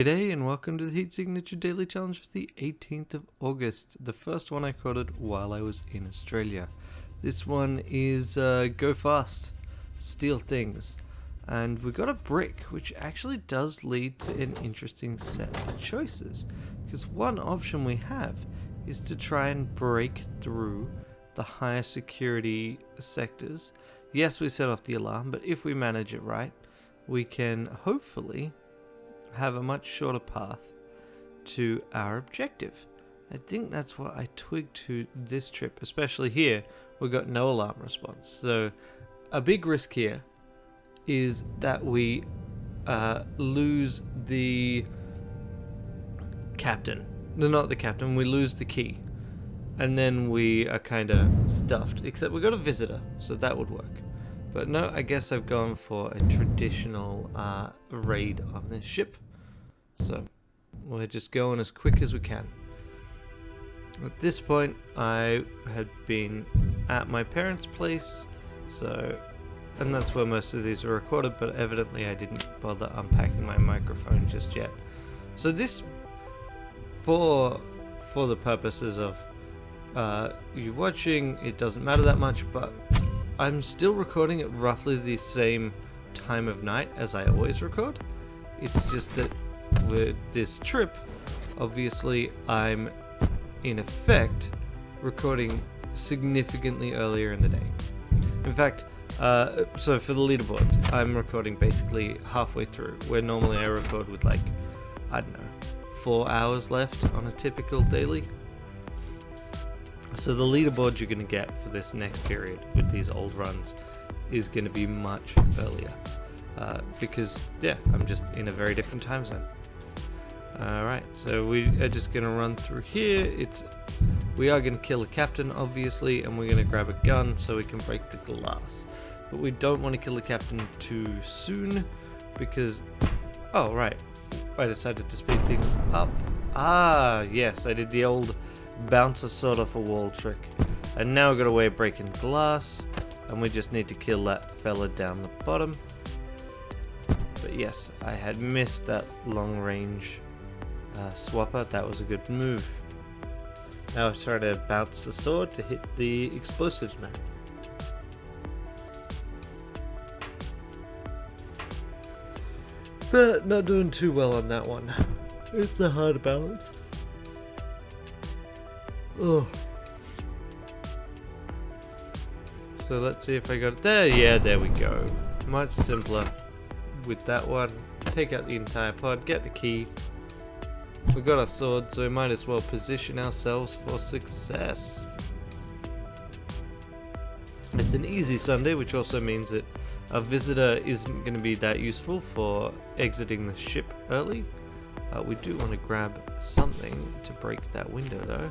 G'day and welcome to the Heat Signature Daily Challenge for the 18th of August, the first one I recorded while I was in Australia. This one is go fast, steal things, and we got a brick, which actually does lead to an interesting set of choices, because one option we have is to try and break through the higher security sectors. Yes, we set off the alarm, but if we manage it right, we can hopefully have a much shorter path to our objective. I think that's what I twigged to this trip, especially here. We got no alarm response. So a big risk here is that we lose the captain. No, not the captain. We lose the key. And then we are kind of stuffed. Except we got a visitor, so that would work. But no, I guess I've gone for a traditional raid on this ship. So we're just going as quick as we can. At this point, I had been at my parents' place, and that's where most of these were recorded, but evidently I didn't bother unpacking my microphone just yet. So this, for the purposes of you watching, it doesn't matter that much, but I'm still recording at roughly the same time of night as I always record. It's just that with this trip, obviously I'm in effect recording significantly earlier in the day. In fact, so for the leaderboards, I'm recording basically halfway through, where normally I record with like, I don't know, 4 hours left on a typical daily. So the leaderboard you're going to get for this next period with these old runs is going to be much earlier. Because, yeah, I'm just in a very different time zone. Alright, so we are just going to run through here. We are going to kill the captain, obviously, and we're going to grab a gun so we can break the glass. But we don't want to kill the captain too soon, because... Oh, right. I decided to speed things up. Ah, yes, I did the old bouncer sort of a wall trick, and now we've got a way of breaking glass, and we just need to kill that fella down the bottom. But yes, I had missed that long range swapper. That was a good move. Now I try to bounce the sword to hit the explosives man. But not doing too well on that one. It's a hard balance. Oh. So let's see if I got it there. Yeah, there we go. Much simpler with that one. Take out the entire pod, get the key. We got our sword, so we might as well position ourselves for success. It's an easy Sunday, which also means that a visitor isn't going to be that useful for exiting the ship early. We do want to grab something to break that window though.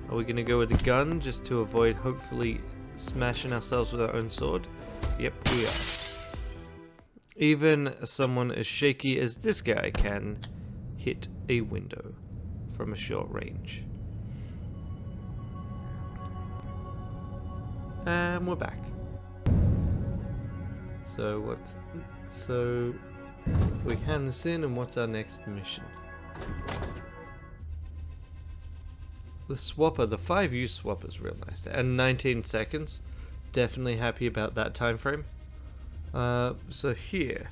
Are we going to go with the gun just to avoid hopefully smashing ourselves with our own sword? Yep, we are. Even someone as shaky as this guy can hit a window from a short range. And we're back. So we hand this in, and what's our next mission? The swapper, the 5U swapper is real nice, and 19 seconds. Definitely happy about that time frame. So here,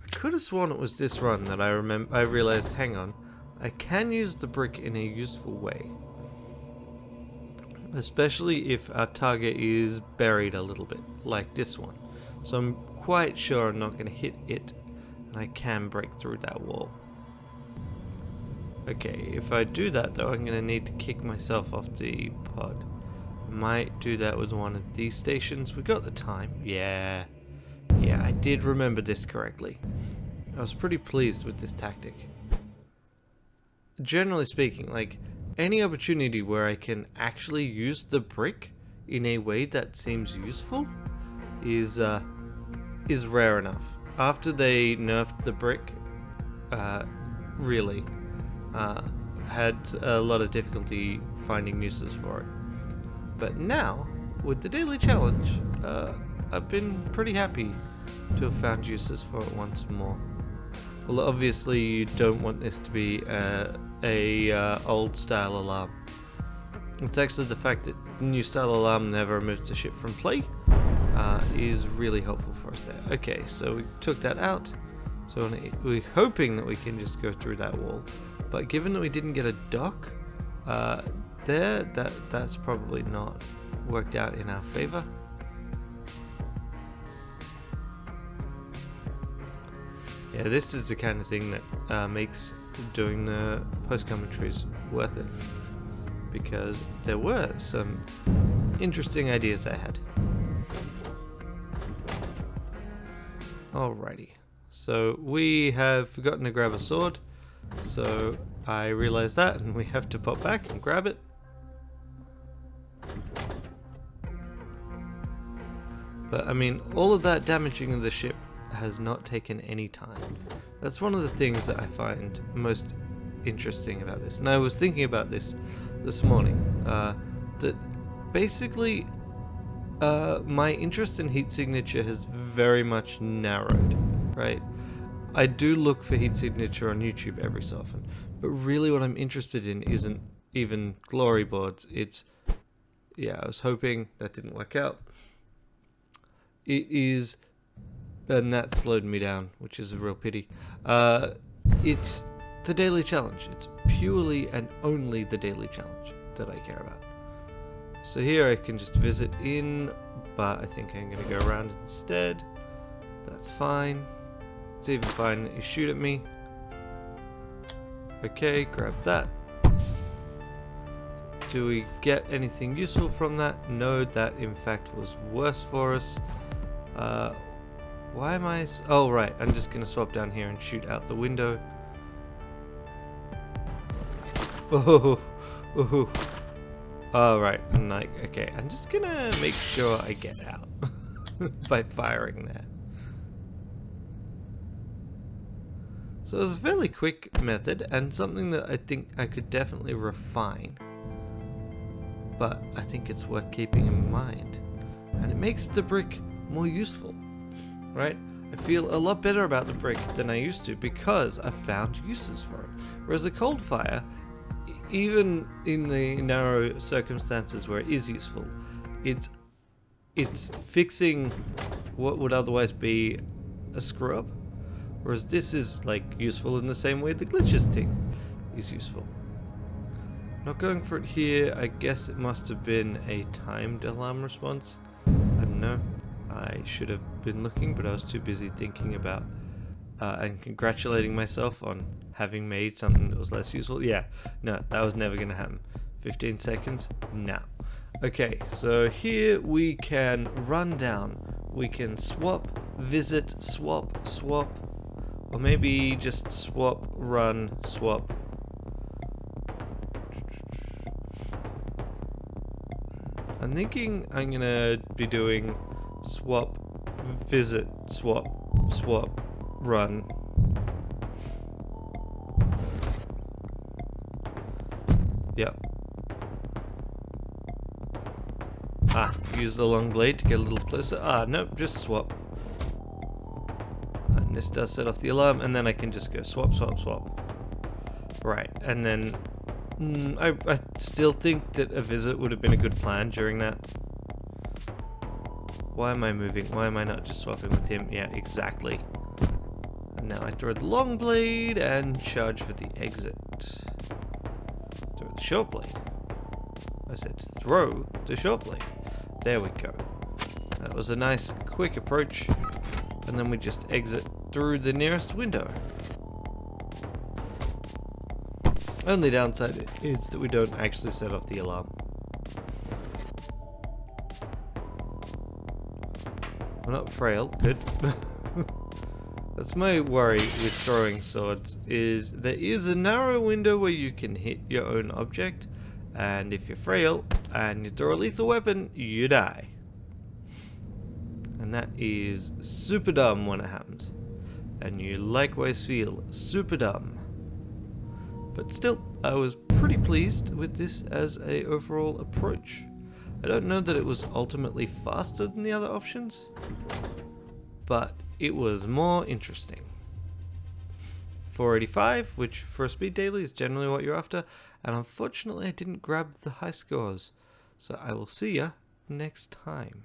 I could have sworn it was this run that I realized, hang on, I can use the brick in a useful way. Especially if our target is buried a little bit, like this one. So I'm quite sure I'm not going to hit it, and I can break through that wall. Okay, if I do that though, I'm going to need to kick myself off the pod. Might do that with one of these stations. We got the time. Yeah, I did remember this correctly. I was pretty pleased with this tactic. Generally speaking, like, any opportunity where I can actually use the brick in a way that seems useful is rare enough. After they nerfed the brick, really had a lot of difficulty finding uses for it. But now, with the daily challenge, I've been pretty happy to have found uses for it once more. Well, obviously you don't want this to be a old style alarm. It's actually the fact that new style alarm never removes the ship from play is really helpful for us there. Okay, so we took that out. So we're hoping that we can just go through that wall. But given that we didn't get a dock that's probably not worked out in our favor. Yeah, this is the kind of thing that makes doing the post commentaries worth it, because there were some interesting ideas I had. Alrighty, so we have forgotten to grab a sword, so I realized that, and we have to pop back and grab it. But I mean, all of that damaging of the ship has not taken any time. That's one of the things that I find most interesting about this. And I was thinking about this morning, that basically my interest in heat signature has very much narrowed, right? I do look for heat signature on YouTube every so often, but really what I'm interested in isn't even glory boards. It's, yeah, I was hoping that didn't work out. It is, and that slowed me down, which is a real pity. It's the daily challenge. It's purely and only the daily challenge that I care about. So here I can just visit in, but I think I'm going to go around instead. That's fine. It's even fine that you shoot at me. Okay, grab that. Do we get anything useful from that? No, that in fact was worse for us. Why am I... Oh, right. I'm just going to swap down here and shoot out the window. Oh, right. I'm like, okay, I'm just going to make sure I get out by firing there. So it was a fairly quick method and something that I think I could definitely refine. But I think it's worth keeping in mind. And it makes the brick more useful, right? I feel a lot better about the brick than I used to because I found uses for it. Whereas a cold fire, even in the narrow circumstances where it is useful, it's fixing what would otherwise be a screw up. Whereas this is like useful in the same way the glitches thing is useful. Not going for it here. I guess it must have been a timed alarm response. I don't know. I should have been looking, but I was too busy thinking about and congratulating myself on having made something that was less useful. Yeah, no, that was never going to happen. 15 seconds? No. Okay, so here we can run down. We can swap, visit, swap, or maybe just swap, run, swap. I'm thinking I'm going to be doing swap, visit, swap, run. Yep. Use the long blade to get a little closer. Nope, just swap. And this does set off the alarm, and then I can just go swap. Right, and then I still think that a visit would have been a good plan during that. Why am I moving? Why am I not just swapping with him? Yeah, exactly. And now I throw the long blade and charge for the exit. Throw the short blade. I said throw the short blade. There we go. That was a nice quick approach. And then we just exit through the nearest window. Only downside is that we don't actually set off the alarm. We're not frail, good. That's my worry with throwing swords, is there is a narrow window where you can hit your own object, and if you're frail and you throw a lethal weapon, you die. And that is super dumb when it happens. And you likewise feel super dumb. But still, I was pretty pleased with this as a overall approach. I don't know that it was ultimately faster than the other options, but it was more interesting. 485, which for a speed daily is generally what you're after. And unfortunately, I didn't grab the high scores. So I will see ya next time.